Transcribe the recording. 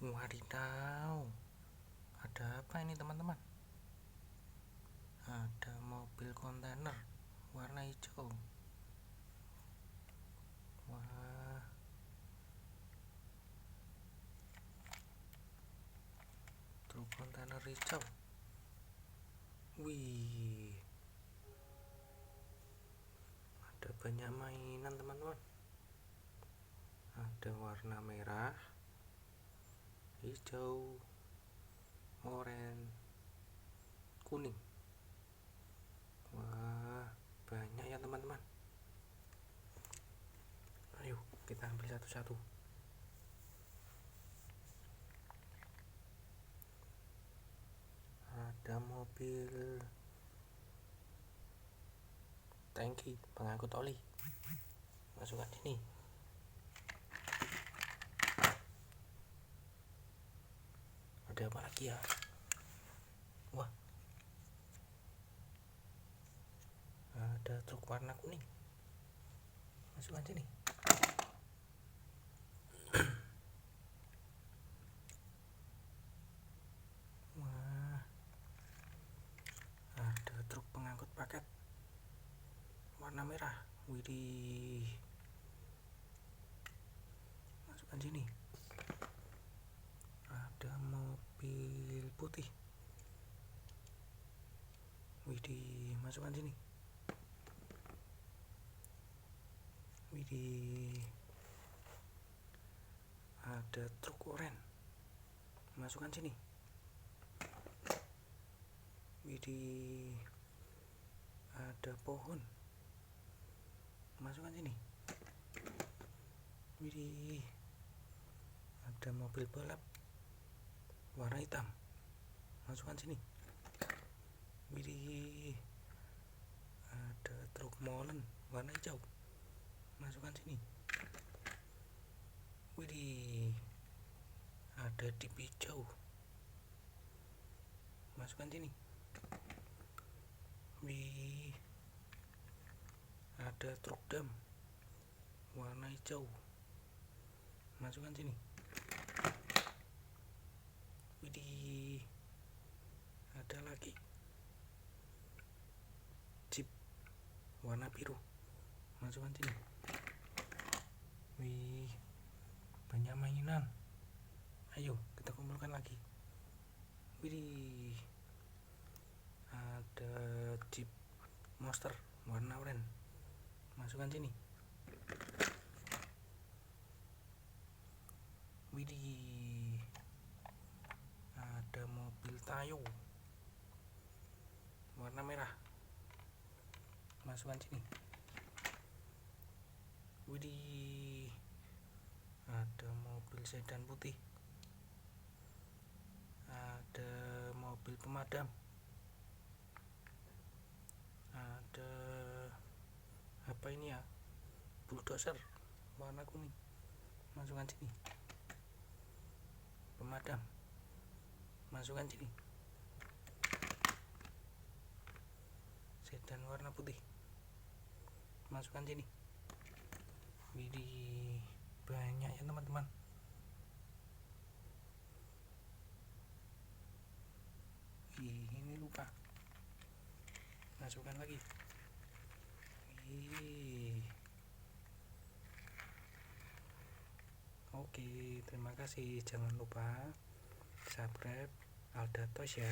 Wadidaw, ada apa ini teman-teman? Ada mobil kontainer warna hijau. Wah, truk kontainer hijau. Wih, ada banyak mainan teman-teman. Ada warna merah, hijau, oranye, kuning. Wah, banyak ya teman-teman. Ayo kita ambil satu-satu. Ada mobil tangki pengangkut oli, masukkan sini. Ada apa lagi ya? Wah, ada truk warna kuning, masukkan sini. Wah, ada truk pengangkut paket warna merah. Widih, masukkan sini. Ada mobil putih. Widih, masukkan sini. Widih, ada truk oranye, masukkan sini. Widih, ada pohon, masukkan sini. Widih, ada mobil balap warna hitam, masukkan sini. Widih, ada truk molen warna hijau, masukkan sini. Widih, ada jeep hijau, masukkan sini. Wih, ada truk dam warna hijau, masukkan sini. Widih, ada lagi jeep warna biru, masukkan sini. Wih, banyak mainan. Ayo kita kumpulkan lagi. Widih, ada jeep monster warna oranye, masukkan sini. Widih, ada mobil Tayo warna merah, masukkan sini. Widih, ada mobil sedan putih, ada mobil pemadam, ada apa ini ya, bulldozer warna kuning, masukkan sini. Pemadam, masukkan sini. Sedan warna putih, masukkan sini. Widih, banyak ya teman-teman. Ini lupa, masukkan lagi. Oke, terima kasih. Jangan lupa subscribe Aldatos ya.